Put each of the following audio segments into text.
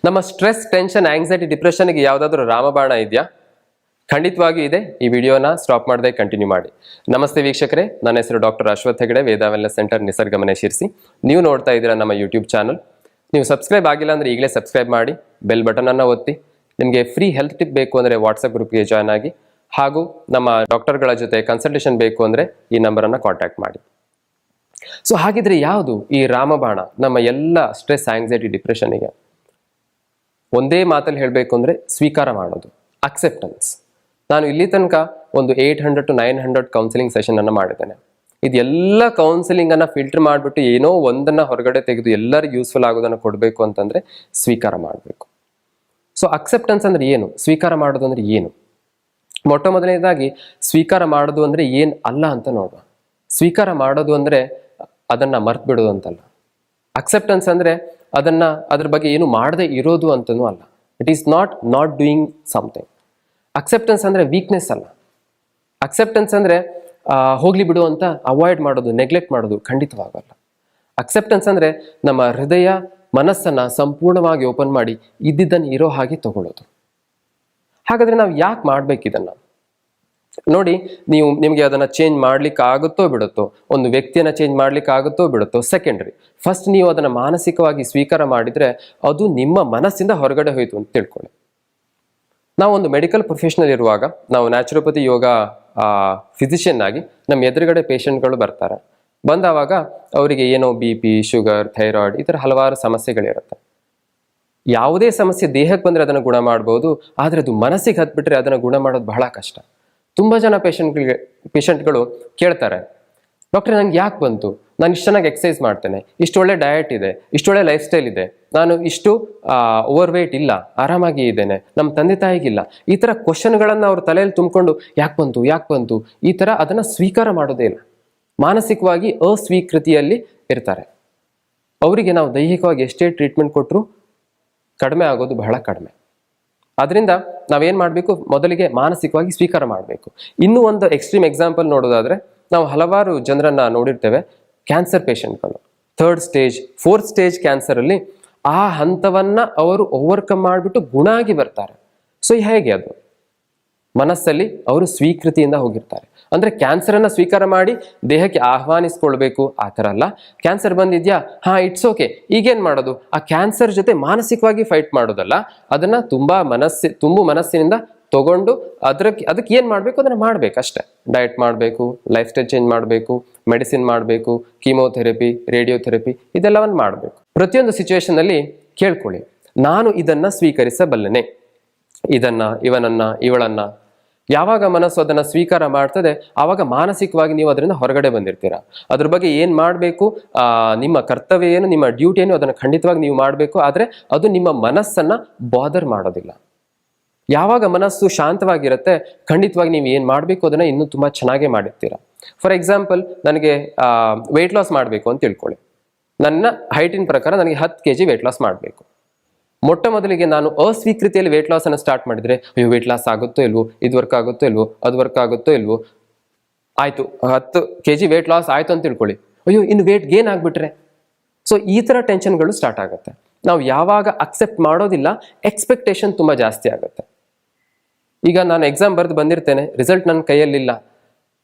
ನಮ್ಮ stress, tension, anxiety, ಡಿಪ್ರೆಷನ್ಗೆ ಯಾವುದಾದ್ರೂ ರಾಮಬಾಣ ಇದೆಯಾ? ಖಂಡಿತವಾಗಿ ಇದೆ. ಈ ವಿಡಿಯೋನ ಸ್ಟಾಪ್ ಮಾಡದೆ ಕಂಟಿನ್ಯೂ ಮಾಡಿ. ನಮಸ್ತೆ ವೀಕ್ಷಕರೇ, ನನ್ನ ಹೆಸರು ಡಾಕ್ಟರ್ ಅಶ್ವಥ್ ಹೆಗಡೆ, ವೇದ ವೆಲ್ನೆಸ್ ಸೆಂಟರ್, ನಿಸರ್ಗಮನೆ ಶಿರ್ಸಿ. ನೀವು ನೋಡ್ತಾ ಇದ್ದೀರಾ ನಮ್ಮ ಯೂಟ್ಯೂಬ್ ಚಾನಲ್. ನೀವು ಸಬ್ಸ್ಕ್ರೈಬ್ ಆಗಿಲ್ಲ ಅಂದರೆ ಈಗಲೇ ಸಬ್ಸ್ಕ್ರೈಬ್ ಮಾಡಿ, ಬೆಲ್ ಬಟನ್ ಅನ್ನು ಒತ್ತಿ. ನಿಮಗೆ ಫ್ರೀ ಹೆಲ್ತ್ ಟಿಪ್ ಬೇಕು ಅಂದರೆ ವಾಟ್ಸಪ್ ಗ್ರೂಪ್ಗೆ ಜಾಯ್ನ್ ಆಗಿ, ಹಾಗೂ ನಮ್ಮ ಡಾಕ್ಟರ್ಗಳ ಜೊತೆ ಕನ್ಸಲ್ಟೇಷನ್ ಬೇಕು ಅಂದರೆ ಈ ನಂಬರನ್ನು ಕಾಂಟ್ಯಾಕ್ಟ್ ಮಾಡಿ. ಸೊ ಹಾಗಿದ್ರೆ ಯಾವುದು ಈ ರಾಮಬಾಣ ನಮ್ಮ ಎಲ್ಲ ಸ್ಟ್ರೆಸ್, ಆಂಗ್ಸೈಟಿ, ಡಿಪ್ರೆಷನ್ಗೆ? ಒಂದೇ ಮಾತಲ್ಲಿ ಹೇಳಬೇಕು ಅಂದರೆ ಸ್ವೀಕಾರ ಮಾಡೋದು, ಅಕ್ಸೆಪ್ಟೆನ್ಸ್. ನಾನು ಇಲ್ಲಿ ತನಕ ಒಂದು 800 to 900 ಕೌನ್ಸಿಲಿಂಗ್ ಸೆಷನ್ ಅನ್ನು ಮಾಡಿದ್ದೇನೆ. ಇದೆಲ್ಲ ಕೌನ್ಸಿಲಿಂಗ್ ಅನ್ನ ಫಿಲ್ಟರ್ ಮಾಡಿಬಿಟ್ಟು ಏನೋ ಒಂದನ್ನ ಹೊರಗಡೆ ತೆಗೆದು ಎಲ್ಲರಿಗೂ ಯೂಸ್ಫುಲ್ ಆಗೋದನ್ನು ಕೊಡಬೇಕು ಅಂತಂದ್ರೆ ಸ್ವೀಕಾರ ಮಾಡಬೇಕು. ಸೊ ಅಕ್ಸೆಪ್ಟೆನ್ಸ್ ಅಂದ್ರೆ ಏನು, ಸ್ವೀಕಾರ ಮಾಡೋದು ಅಂದ್ರೆ ಏನು? ಮೊಟ್ಟ ಮೊದಲನೇದಾಗಿ ಸ್ವೀಕಾರ ಮಾಡೋದು ಅಂದ್ರೆ ಏನ್ ಅಲ್ಲ ಅಂತ ನೋಡುವ. ಸ್ವೀಕಾರ ಮಾಡೋದು ಅಂದ್ರೆ ಅದನ್ನ ಮರ್ತು ಬಿಡೋದು ಅಂತಲ್ಲ. ಅಕ್ಸೆಪ್ಟೆನ್ಸ್ ಅಂದ್ರೆ ಅದ್ರ ಬಗ್ಗೆ ಏನು ಮಾಡದೆ ಇರೋದು ಅಂತನೂ ಅಲ್ಲ. It is not doing something. Acceptance ಅಂದ್ರೆ ವೀಕ್ನೆಸ್ ಅಲ್ಲ. ಅಕ್ಸೆಪ್ಟೆನ್ಸ್ ಅಂದ್ರೆ ಹೋಗ್ಲಿ ಬಿಡು ಅಂತ ಅವಾಯ್ಡ್ ಮಾಡೋದು, ನೆಗ್ಲೆಕ್ಟ್ ಮಾಡೋದು ಖಂಡಿತವಾಗಲ್ಲ. ಅಕ್ಸೆಪ್ಟೆನ್ಸ್ ಅಂದ್ರೆ ನಮ್ಮ ಹೃದಯ, ಮನಸ್ಸನ್ನ ಸಂಪೂರ್ಣವಾಗಿ ಓಪನ್ ಮಾಡಿ ಇದ್ದಿದ್ದನ್ನು ಇರೋ ಹಾಗೆ ತಗೊಳ್ಳೋದು. ಹಾಗಾದ್ರೆ ನಾವು ಯಾಕೆ ಮಾಡ್ಬೇಕು ಇದನ್ನ? ನೋಡಿ, ನಿಮಗೆ ಅದನ್ನ ಚೇಂಜ್ ಮಾಡ್ಲಿಕ್ಕೆ ಆಗುತ್ತೋ ಬಿಡುತ್ತೋ, ಒಂದು ವ್ಯಕ್ತಿಯನ್ನ ಚೇಂಜ್ ಮಾಡ್ಲಿಕ್ಕೆ ಆಗುತ್ತೋ ಬಿಡುತ್ತೋ ಸೆಕೆಂಡ್ರಿ. ಫಸ್ಟ್ ನೀವು ಅದನ್ನ ಮಾನಸಿಕವಾಗಿ ಸ್ವೀಕಾರ ಮಾಡಿದ್ರೆ ಅದು ನಿಮ್ಮ ಮನಸ್ಸಿಂದ ಹೊರಗಡೆ ಹೋಯ್ತು ಅಂತ ತಿಳ್ಕೊಳ್ಳಿ. ನಾವು ಒಂದು ಮೆಡಿಕಲ್ ಪ್ರೊಫೆಷನಲ್ ಇರುವಾಗ, ನಾವು ನ್ಯಾಚುರೋಪತಿ ಯೋಗ ಫಿಸಿಷಿಯನ್ ಆಗಿ ನಮ್ಮ ಎದುರುಗಡೆ ಪೇಷಂಟ್ಗಳು ಬರ್ತಾರೆ. ಬಂದಾವಾಗ ಅವರಿಗೆ ಏನೋ BP, ಶುಗರ್, ಥೈರಾಯ್ಡ್, ಈ ಥರ ಹಲವಾರು ಸಮಸ್ಯೆಗಳಿರುತ್ತೆ. ಯಾವುದೇ ಸಮಸ್ಯೆ ದೇಹಕ್ಕೆ ಬಂದರೆ ಅದನ್ನು ಗುಣ ಮಾಡ್ಬೋದು, ಆದರೆ ಅದು ಮನಸ್ಸಿಗೆ ಹತ್ಬಿಟ್ರೆ ಅದನ್ನು ಗುಣ ಮಾಡೋದು ಬಹಳ ಕಷ್ಟ. ತುಂಬ ಜನ ಪೇಷಂಟ್ಗಳು ಕೇಳ್ತಾರೆ, ಡಾಕ್ಟ್ರೆ ನಂಗೆ ಯಾಕೆ ಬಂತು? ನಾನು ಇಷ್ಟು ಚೆನ್ನಾಗಿ ಎಕ್ಸಸೈಸ್ ಮಾಡ್ತೇನೆ, ಇಷ್ಟು ಒಳ್ಳೆ ಡಯಟ್ ಇದೆ, ಇಷ್ಟು ಒಳ್ಳೆ ಲೈಫ್ ಸ್ಟೈಲ್ ಇದೆ, ನಾನು ಇಷ್ಟು ಓವರ್ ವೇಟ್ ಇಲ್ಲ, ಆರಾಮಾಗಿ ಇದ್ದೇನೆ, ನಮ್ಮ ತಂದೆ ತಾಯಿಗಿಲ್ಲ. ಈ ಥರ ಕ್ವಶನ್ಗಳನ್ನು ಅವ್ರ ತಲೆಯಲ್ಲಿ ತುಂಬಿಕೊಂಡು ಯಾಕೆ ಬಂತು ಈ ಥರ ಅದನ್ನು ಸ್ವೀಕಾರ ಮಾಡೋದೇ ಇಲ್ಲ. ಮಾನಸಿಕವಾಗಿ ಅಸ್ವೀಕೃತಿಯಲ್ಲಿ ಇರ್ತಾರೆ. ಅವರಿಗೆ ನಾವು ದೈಹಿಕವಾಗಿ ಎಷ್ಟೇ ಟ್ರೀಟ್ಮೆಂಟ್ ಕೊಟ್ಟರು ಕಡಿಮೆ ಆಗೋದು ಬಹಳ ಕಡಿಮೆ. ಅದರಿಂದ ನಾವೇನು ಮಾಡಬೇಕು, ಮೊದಲಿಗೆ ಮಾನಸಿಕವಾಗಿ ಸ್ವೀಕಾರ ಮಾಡಬೇಕು. ಇನ್ನೂ ಒಂದು ಎಕ್ಸ್ಟ್ರೀಮ್ ಎಕ್ಸಾಂಪಲ್ ನೋಡೋದಾದ್ರೆ, ನಾವು ಹಲವಾರು ಜನರನ್ನ ನೋಡಿರ್ತೇವೆ, ಕ್ಯಾನ್ಸರ್ ಪೇಷಂಟ್ಗಳು 3rd ಸ್ಟೇಜ್ 4th ಸ್ಟೇಜ್ ಕ್ಯಾನ್ಸರಲ್ಲಿ ಆ ಹಂತವನ್ನ ಅವರು ಓವರ್ಕಮ್ ಮಾಡಿಬಿಟ್ಟು ಗುಣ ಆಗಿ ಬರ್ತಾರೆ. ಸೊ ಹೇಗೆ ಅದು? ಮನಸ್ಸಲ್ಲಿ ಅವರು ಸ್ವೀಕೃತಿಯಿಂದ ಹೋಗಿರ್ತಾರೆ. ಅಂದ್ರೆ ಕ್ಯಾನ್ಸರನ್ನ ಸ್ವೀಕಾರ ಮಾಡಿ ದೇಹಕ್ಕೆ ಆಹ್ವಾನಿಸ್ಕೊಳ್ಬೇಕು ಆ ಥರ ಅಲ್ಲ. ಕ್ಯಾನ್ಸರ್ ಬಂದಿದ್ಯಾ, ಇಟ್ಸ್ ಓಕೆ, ಈಗೇನ್ ಮಾಡೋದು? ಆ ಕ್ಯಾನ್ಸರ್ ಜೊತೆ ಮಾನಸಿಕವಾಗಿ ಫೈಟ್ ಮಾಡೋದಲ್ಲ, ಅದನ್ನ ತುಂಬು ಮನಸ್ಸಿನಿಂದ ತಗೊಂಡು ಅದಕ್ಕೆ ಏನ್ ಮಾಡ್ಬೇಕು ಅದನ್ನ ಮಾಡ್ಬೇಕು ಅಷ್ಟೇ. ಡಯಟ್ ಮಾಡಬೇಕು, ಲೈಫ್ ಸ್ಟೈಲ್ ಚೇಂಜ್ ಮಾಡಬೇಕು, ಮೆಡಿಸಿನ್ ಮಾಡಬೇಕು, ಕೀಮೋಥೆರಪಿ, ರೇಡಿಯೋಥೆರಪಿ, ಇದೆಲ್ಲವನ್ನು ಮಾಡಬೇಕು. ಪ್ರತಿಯೊಂದು ಸಿಚುವೇಶನ್ ಅಲ್ಲಿ ಕೇಳ್ಕೊಳ್ಳಿ, ನಾನು ಇದನ್ನ ಸ್ವೀಕರಿಸಬಲ್ಲೆನೆ, ಇವನನ್ನ ಇವಳನ್ನ. ಯಾವಾಗ ಮನಸ್ಸು ಅದನ್ನ ಸ್ವೀಕಾರ ಮಾಡ್ತದೆ, ಆವಾಗ ಮಾನಸಿಕವಾಗಿ ನೀವು ಅದರಿಂದ ಹೊರಗಡೆ ಬಂದಿರ್ತೀರಾ. ಅದ್ರ ಬಗ್ಗೆ ಏನ್ ಮಾಡಬೇಕು, ನಿಮ್ಮ ಕರ್ತವ್ಯ ಏನು, ನಿಮ್ಮ ಡ್ಯೂಟಿ ಏನು, ಅದನ್ನ ಖಂಡಿತವಾಗಿ ನೀವು ಮಾಡಬೇಕು. ಆದ್ರೆ ಅದು ನಿಮ್ಮ ಮನಸ್ಸನ್ನ ಬಾದರ್ ಮಾಡೋದಿಲ್ಲ. ಯಾವಾಗ ಮನಸ್ಸು ಶಾಂತವಾಗಿರುತ್ತೆ, ಖಂಡಿತವಾಗಿ ನೀವು ಏನ್ ಮಾಡಬೇಕು ಅದನ್ನ ಇನ್ನೂ ತುಂಬಾ ಚೆನ್ನಾಗೇ ಮಾಡಿರ್ತೀರಾ. ಫಾರ್ ಎಕ್ಸಾಂಪಲ್, ನನಗೆ ವೆಯ್ಟ್ ಲಾಸ್ ಮಾಡಬೇಕು ಅಂತ ತಿಳ್ಕೊಳ್ಳಿ. ನನ್ನ ಹೈಟಿನ ಪ್ರಕಾರ ನನಗೆ 10 kg ವೆಯ್ಟ್ ಲಾಸ್ ಮಾಡಬೇಕು. ಮೊಟ್ಟ ಮೊದಲಿಗೆ ನಾನು ಅಸ್ವೀಕೃತಿಯಲ್ಲಿ ವೆಯ್ಟ್ ಲಾಸ್ ಅನ್ನು ಸ್ಟಾರ್ಟ್ ಮಾಡಿದ್ರೆ, ಅಯ್ಯೋ ವೆಯ್ಟ್ ಲಾಸ್ ಆಗುತ್ತೋ ಇಲ್ವೋ, ಇದು ವರ್ಕ್ ಆಗುತ್ತೋ ಇಲ್ವೋ, ಅದು ವರ್ಕ್ ಆಗುತ್ತೋ ಇಲ್ವೋ, ಆಯ್ತು 10 kg ವೆಯ್ಟ್ ಲಾಸ್ ಆಯ್ತು ಅಂತ ತಿಳ್ಕೊಳ್ಳಿ, ಅಯ್ಯೋ ಇನ್ನು ವೆಯ್ಟ್ ಗೇನ್ ಆಗ್ಬಿಟ್ರೆ. ಸೊ ಈ ತರ ಟೆನ್ಷನ್ಗಳು ಸ್ಟಾರ್ಟ್ ಆಗುತ್ತೆ. ನಾವು ಯಾವಾಗ ಅಕ್ಸೆಪ್ಟ್ ಮಾಡೋದಿಲ್ಲ, ಎಕ್ಸ್ಪೆಕ್ಟೇಷನ್ ತುಂಬಾ ಜಾಸ್ತಿ ಆಗುತ್ತೆ. ಈಗ ನಾನು ಎಕ್ಸಾಮ್ ಬರೆದು ಬಂದಿರ್ತೇನೆ, ರಿಸಲ್ಟ್ ನನ್ನ ಕೈಯಲ್ಲಿಲ್ಲ.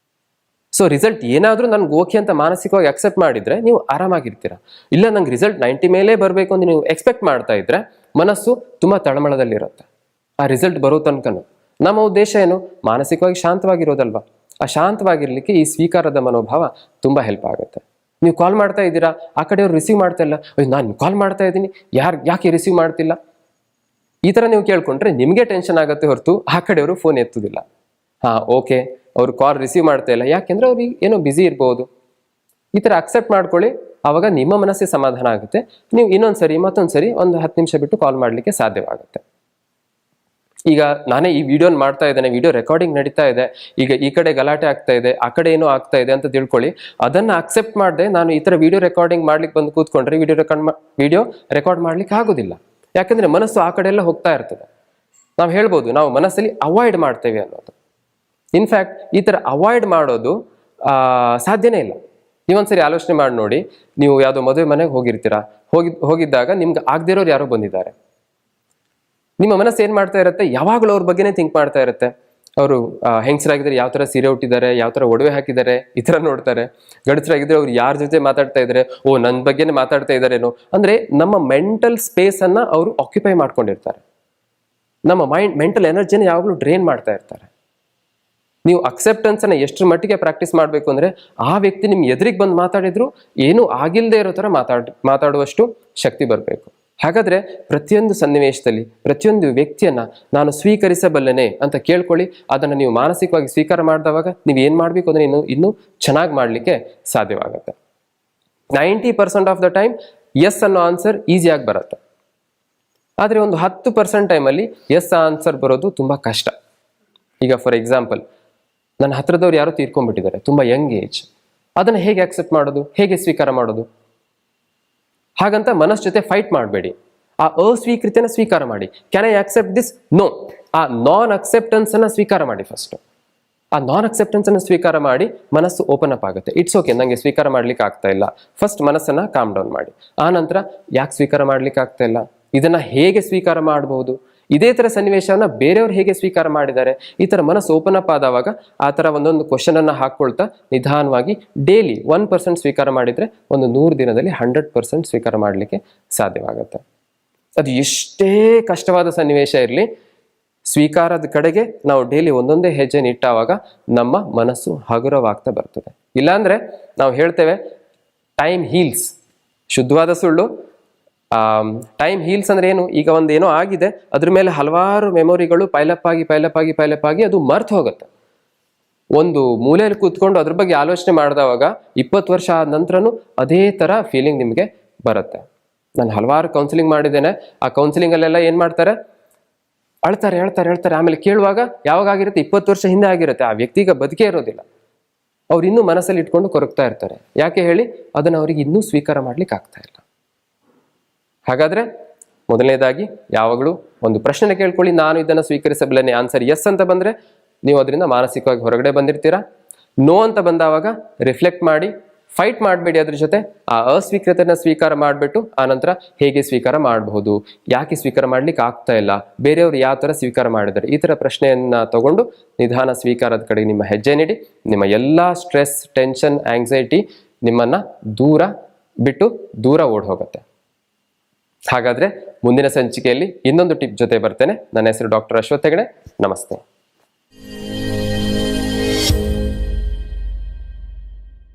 ಸೊ ರಿಸಲ್ಟ್ ಏನಾದರೂ ನನ್ಗೆ ಓಕೆ ಅಂತ ಮಾನಸಿಕವಾಗಿ ಅಕ್ಸೆಪ್ಟ್ ಮಾಡಿದ್ರೆ ನೀವು ಆರಾಮಾಗಿರ್ತೀರಾ. ಇಲ್ಲ, ನಂಗೆ ರಿಸಲ್ಟ್ 90 ಮೇಲೆ ಬರಬೇಕು ಅಂತ ನೀವು ಎಕ್ಸ್ಪೆಕ್ಟ್ ಮಾಡ್ತಾ ಇದ್ರೆ ಮನಸ್ಸು ತುಂಬಾ ತಳಮಳದಲ್ಲಿರುತ್ತೆ. ಆ ರಿಸಲ್ಟ್ ಬರೋ ತನಕನೂ ನಮ್ಮ ಉದ್ದೇಶ ಏನು, ಮಾನಸಿಕವಾಗಿ ಶಾಂತವಾಗಿರೋದಲ್ವಾ. ಆ ಶಾಂತವಾಗಿರ್ಲಿಕ್ಕೆ ಈ ಸ್ವೀಕಾರದ ಮನೋಭಾವ ತುಂಬಾ ಹೆಲ್ಪ್ ಆಗುತ್ತೆ. ನೀವು ಕಾಲ್ ಮಾಡ್ತಾ ಇದ್ದೀರಾ, ಆ ಕಡೆಯವ್ರು ರಿಸೀವ್ ಮಾಡ್ತಾ ಇಲ್ಲ, ನಾನು ಕಾಲ್ ಮಾಡ್ತಾ ಇದ್ದೀನಿ, ಯಾಕೆ ರಿಸೀವ್ ಮಾಡ್ತಿಲ್ಲ, ಈ ಥರ ನೀವು ಕೇಳ್ಕೊಂಡ್ರೆ ನಿಮಗೆ ಟೆನ್ಷನ್ ಆಗುತ್ತೆ ಹೊರತು ಆ ಕಡೆಯವರು ಫೋನ್ ಎತ್ತುದಿಲ್ಲ. ಓಕೆ, ಅವ್ರು ಕಾಲ್ ರಿಸೀವ್ ಮಾಡ್ತಾ ಇಲ್ಲ, ಯಾಕೆಂದ್ರೆ ಅವ್ರಿಗೆ ಏನೋ ಬ್ಯುಸಿ ಇರ್ಬೋದು. ಈ ಥರ ಅಕ್ಸೆಪ್ಟ್ ಮಾಡ್ಕೊಳ್ಳಿ, ಆವಾಗ ನಿಮ್ಮ ಮನಸ್ಸಿಗೆ ಸಮಾಧಾನ ಆಗುತ್ತೆ. ನೀವು ಇನ್ನೊಂದ್ಸರಿ ಮತ್ತೊಂದ್ಸರಿ ಒಂದು 10 ನಿಮಿಷ ಬಿಟ್ಟು ಕಾಲ್ ಮಾಡಲಿಕ್ಕೆ ಸಾಧ್ಯವಾಗುತ್ತೆ. ಈಗ ನಾನೇ ಈ ವಿಡಿಯೋನ ಮಾಡ್ತಾ ಇದ್ದೇನೆ, ವಿಡಿಯೋ ರೆಕಾರ್ಡಿಂಗ್ ನಡೀತಾ ಇದೆ, ಈಗ ಈ ಕಡೆ ಗಲಾಟೆ ಆಗ್ತಾ ಇದೆ, ಆ ಕಡೆ ಏನೋ ಆಗ್ತಾ ಇದೆ ಅಂತ ತಿಳ್ಕೊಳ್ಳಿ. ಅದನ್ನ ಅಕ್ಸೆಪ್ಟ್ ಮಾಡದೆ ನಾನು ಈ ಥರ ವಿಡಿಯೋ ರೆಕಾರ್ಡಿಂಗ್ ಮಾಡ್ಲಿಕ್ಕೆ ಬಂದು ಕೂತ್ಕೊಂಡ್ರೆ ವಿಡಿಯೋ ರೆಕಾರ್ಡ್ ಮಾಡ್ಲಿಕ್ಕೆ ಆಗೋದಿಲ್ಲ. ಯಾಕಂದ್ರೆ ಮನಸ್ಸು ಆ ಕಡೆ ಎಲ್ಲ ಹೋಗ್ತಾ ಇರ್ತದೆ. ನಾವು ಹೇಳ್ಬೋದು, ನಾವು ಮನಸ್ಸಲ್ಲಿ ಅವಾಯ್ಡ್ ಮಾಡ್ತೇವೆ ಅನ್ನೋದು. ಇನ್ಫ್ಯಾಕ್ಟ್ ಈ ಥರ ಅವಾಯ್ಡ್ ಮಾಡೋದು ಸಾಧ್ಯನೇ ಇಲ್ಲ. ನೀವೊಂದ್ಸರಿ ಆಲೋಚನೆ ಮಾಡಿ ನೋಡಿ, ನೀವು ಯಾವುದೋ ಮದುವೆ ಮನೆಗೆ ಹೋಗಿರ್ತೀರಾ, ಹೋಗಿದ್ದಾಗ ನಿಮ್ಗೆ ಆಗದಿರೋರು ಯಾರೋ ಬಂದಿದ್ದಾರೆ. ನಿಮ್ಮ ಮನಸ್ಸು ಏನ್ ಮಾಡ್ತಾ ಇರುತ್ತೆ, ಯಾವಾಗಲೂ ಅವ್ರ ಬಗ್ಗೆನೇ ಥಿಂಕ್ ಮಾಡ್ತಾ ಇರುತ್ತೆ. ಅವರು ಹೆಂಗಸರಾಗಿದ್ರೆ ಯಾವ ತರ ಸೀರೆ ಉಟ್ಟಿದ್ದಾರೆ, ಯಾವ ತರ ಒಡವೆ ಹಾಕಿದ್ದಾರೆ, ಈ ತರ ನೋಡ್ತಾರೆ. ಗಂಡಸರಾಗಿದ್ರೆ ಅವ್ರು ಯಾರ ಜೊತೆ ಮಾತಾಡ್ತಾ ಇದ್ದಾರೆ, ಓ ನನ್ನ ಬಗ್ಗೆನೇ ಮಾತಾಡ್ತಾ ಇದ್ದಾರೇನೋ, ಅಂದ್ರೆ ನಮ್ಮ ಮೆಂಟಲ್ ಸ್ಪೇಸ್ ಅನ್ನ ಅವರು ಆಕ್ಯುಪೈ ಮಾಡ್ಕೊಂಡಿರ್ತಾರೆ. ನಮ್ಮ ಮೆಂಟಲ್ ಎನರ್ಜಿನ ಯಾವಾಗಲೂ ಡ್ರೈನ್ ಮಾಡ್ತಾ ಇರ್ತಾರೆ. ನೀವು ಅಕ್ಸೆಪ್ಟೆನ್ಸ್ ಅನ್ನ ಎಷ್ಟರ ಮಟ್ಟಿಗೆ ಪ್ರಾಕ್ಟೀಸ್ ಮಾಡಬೇಕು ಅಂದ್ರೆ, ಆ ವ್ಯಕ್ತಿ ನಿಮ್ ಎದುರಿಗೆ ಬಂದು ಮಾತಾಡಿದ್ರು ಏನೂ ಆಗಿಲ್ಲದೆ ಇರೋ ತರ ಮಾತಾಡುವಷ್ಟು ಶಕ್ತಿ ಬರಬೇಕು. ಹಾಗಾದ್ರೆ ಪ್ರತಿಯೊಂದು ಸನ್ನಿವೇಶದಲ್ಲಿ ಪ್ರತಿಯೊಂದು ವ್ಯಕ್ತಿಯನ್ನ ನಾನು ಸ್ವೀಕರಿಸಬಲ್ಲೆನೆ ಅಂತ ಕೇಳ್ಕೊಳ್ಳಿ. ಅದನ್ನ ನೀವು ಮಾನಸಿಕವಾಗಿ ಸ್ವೀಕಾರ ಮಾಡಿದವಾಗ ನೀವು ಏನ್ ಮಾಡ್ಬೇಕು ಅಂದ್ರೆ ಇನ್ನೂ ಚೆನ್ನಾಗಿ ಮಾಡ್ಲಿಕ್ಕೆ ಸಾಧ್ಯವಾಗುತ್ತೆ. 90% ಆಫ್ ದ ಟೈಮ್ ಎಸ್ ಅನ್ನೋ ಆನ್ಸರ್ ಈಸಿಯಾಗಿ ಬರುತ್ತೆ. ಆದ್ರೆ ಒಂದು 10% ಟೈಮಲ್ಲಿ ಎಸ್ ಆನ್ಸರ್ ಬರೋದು ತುಂಬಾ ಕಷ್ಟ. ಈಗ ಫಾರ್ ಎಕ್ಸಾಂಪಲ್, ನನ್ನ ಹತ್ರದವ್ರು ಯಾರೋ ತೀರ್ಕೊಂಡ್ಬಿಟ್ಟಿದ್ದಾರೆ, ತುಂಬಾ ಯಂಗ್ ಏಜ್. ಅದನ್ನ ಹೇಗೆ ಅಕ್ಸೆಪ್ಟ್ ಮಾಡೋದು, ಹೇಗೆ ಸ್ವೀಕಾರ ಮಾಡೋದು? ಹಾಗಂತ ಮನಸ್ಸು ಜೊತೆ ಫೈಟ್ ಮಾಡಬೇಡಿ. ಆ ಅಸ್ವೀಕೃತಿಯನ್ನ ಸ್ವೀಕಾರ ಮಾಡಿ. Can I accept this? No. ಆ ನಾನ್ ಅಕ್ಸೆಪ್ಟೆನ್ಸ್ ಅನ್ನ ಸ್ವೀಕಾರ ಮಾಡಿ. ಫಸ್ಟ್ ಆ ನಾನ್ ಅಕ್ಸೆಪ್ಟೆನ್ಸ್ ಅನ್ನು ಸ್ವೀಕಾರ ಮಾಡಿ ಮನಸ್ಸು ಓಪನ್ ಅಪ್ ಆಗುತ್ತೆ. ಇಟ್ಸ್ ಓಕೆ, ನಂಗೆ ಸ್ವೀಕಾರ ಮಾಡ್ಲಿಕ್ಕೆ ಆಗ್ತಾ ಇಲ್ಲ. ಫಸ್ಟ್ ಮನಸ್ಸನ್ನ ಕಾಮ್ ಡೌನ್ ಮಾಡಿ. ಆ ನಂತರ ಯಾಕೆ ಸ್ವೀಕಾರ ಮಾಡ್ಲಿಕ್ಕೆ ಆಗ್ತಾ ಇಲ್ಲ, ಇದನ್ನ ಹೇಗೆ ಸ್ವೀಕಾರ ಮಾಡಬಹುದು, ಇದೇ ತರ ಸನ್ನಿವೇಶವನ್ನ ಬೇರೆಯವ್ರು ಹೇಗೆ ಸ್ವೀಕಾರ ಮಾಡಿದ್ದಾರೆ, ಈ ತರ ಮನಸ್ಸು ಓಪನ್ ಅಪ್ ಆದವಾಗ ಆ ತರ ಒಂದೊಂದು ಕ್ವಶನ್ ಅನ್ನ ಹಾಕೊಳ್ತಾ ನಿಧಾನವಾಗಿ ಡೈಲಿ 1% ಸ್ವೀಕಾರ ಮಾಡಿದ್ರೆ ಒಂದು 100 ದಿನದಲ್ಲಿ 100% ಸ್ವೀಕಾರ ಮಾಡಲಿಕ್ಕೆ ಸಾಧ್ಯವಾಗುತ್ತೆ. ಅದು ಎಷ್ಟೇ ಕಷ್ಟವಾದ ಸನ್ನಿವೇಶ ಇರಲಿ, ಸ್ವೀಕಾರದ ಕಡೆಗೆ ನಾವು ಡೈಲಿ ಒಂದೊಂದೇ ಹೆಜ್ಜೆ ಇಟ್ಟಾವಾಗ ನಮ್ಮ ಮನಸ್ಸು ಹಗುರವಾಗ್ತಾ ಬರ್ತದೆ. ಇಲ್ಲಾಂದ್ರೆ ನಾವು ಹೇಳ್ತೇವೆ ಟೈಮ್ ಹೀಲ್ಸ್. ಶುದ್ಧವಾದ ಸುಳ್ಳು. ಟೈಮ್ ಹೀಲ್ಸ್ ಅಂದ್ರೆ ಏನು? ಈಗ ಒಂದೇನೋ ಆಗಿದೆ, ಅದ್ರ ಮೇಲೆ ಹಲವಾರು ಮೆಮೊರಿಗಳು ಪೈಲಪ್ ಆಗಿ ಅದು ಮರ್ತು ಹೋಗುತ್ತೆ. ಒಂದು ಮೂಲೆಯಲ್ಲಿ ಕೂತ್ಕೊಂಡು ಅದ್ರ ಬಗ್ಗೆ ಆಲೋಚನೆ ಮಾಡಿದವಾಗ 20 ವರ್ಷ ಆದ ನಂತರನೂ ಅದೇ ತರ ಫೀಲಿಂಗ್ ನಿಮಗೆ ಬರುತ್ತೆ. ನಾನು ಹಲವಾರು ಕೌನ್ಸಿಲಿಂಗ್ ಮಾಡಿದ್ದೇನೆ. ಆ ಕೌನ್ಸಿಲಿಂಗ್ ಅಲ್ಲೆಲ್ಲ ಏನ್ ಮಾಡ್ತಾರೆ, ಅಳ್ತಾರೆ. ಆಮೇಲೆ ಕೇಳುವಾಗ ಯಾವಾಗ ಆಗಿರುತ್ತೆ, 20 ವರ್ಷ ಹಿಂದೆ ಆಗಿರುತ್ತೆ. ಆ ವ್ಯಕ್ತಿಗ ಬದುಕೇ ಇರೋದಿಲ್ಲ. ಅವ್ರು ಇನ್ನೂ ಮನಸ್ಸಲ್ಲಿ ಇಟ್ಕೊಂಡು ಕೊರಗ್ತಾ ಇರ್ತಾರೆ. ಯಾಕೆ ಹೇಳಿ? ಅದನ್ನ ಅವ್ರಿಗೆ ಇನ್ನೂ ಸ್ವೀಕಾರ ಮಾಡ್ಲಿಕ್ಕೆ ಆಗ್ತಾ ಇಲ್ಲ. ಹಾಗಾದ್ರೆ ಮೊದಲನೇದಾಗಿ ಯಾವಾಗಲೂ ಒಂದು ಪ್ರಶ್ನೆ ಕೇಳ್ಕೊಳ್ಳಿ, ನಾನು ಇದನ್ನ ಸ್ವೀಕರಿಸಬಲ್ಲೆನೆ. ಆನ್ಸರ್ ಎಸ್ ಅಂತ ಬಂದ್ರೆ ನೀವು ಅದರಿಂದ ಮಾನಸಿಕವಾಗಿ ಹೊರಗಡೆ ಬಂದಿರ್ತೀರಾ. ನೋ ಅಂತ ಬಂದಾವಾಗ ರಿಫ್ಲೆಕ್ಟ್ ಮಾಡಿ, ಫೈಟ್ ಮಾಡಬೇಡಿ ಅದ್ರ ಜೊತೆ. ಆ ಅಸ್ವೀಕೃತನ ಸ್ವೀಕಾರ ಮಾಡಿಬಿಟ್ಟು ಆನಂತರ ಹೇಗೆ ಸ್ವೀಕಾರ ಮಾಡಬಹುದು, ಯಾಕೆ ಸ್ವೀಕಾರ ಮಾಡ್ಲಿಕ್ಕೆ ಆಗ್ತಾ ಇಲ್ಲ, ಬೇರೆಯವರು ಯಾವ ತರ ಸ್ವೀಕಾರ ಮಾಡಿದ್ದಾರೆ, ಈ ತರ ಪ್ರಶ್ನೆಯನ್ನ ತಗೊಂಡು ನಿಧಾನ ಸ್ವೀಕಾರದ ಕಡೆಗೆ ನಿಮ್ಮ ಹೆಜ್ಜೆ ನೀಡಿ. ನಿಮ್ಮ ಎಲ್ಲಾ ಸ್ಟ್ರೆಸ್, ಟೆನ್ಷನ್, ಆಂಗ್ಸೈಟಿ ನಿಮ್ಮನ್ನ ದೂರ ಓಡ್ ಹೋಗುತ್ತೆ. ಹಾಗಾದ್ರೆ ಮುಂದಿನ ಸಂಚಿಕೆಯಲ್ಲಿ ಇನ್ನೊಂದು ಟಿಪ್ ಜೊತೆ ಬರ್ತೇನೆ. ನನ್ನ ಹೆಸರು ಡಾಕ್ಟರ್ ಅಶ್ವಥ್ ಹೆಗಡೆ. ನಮಸ್ತೆ.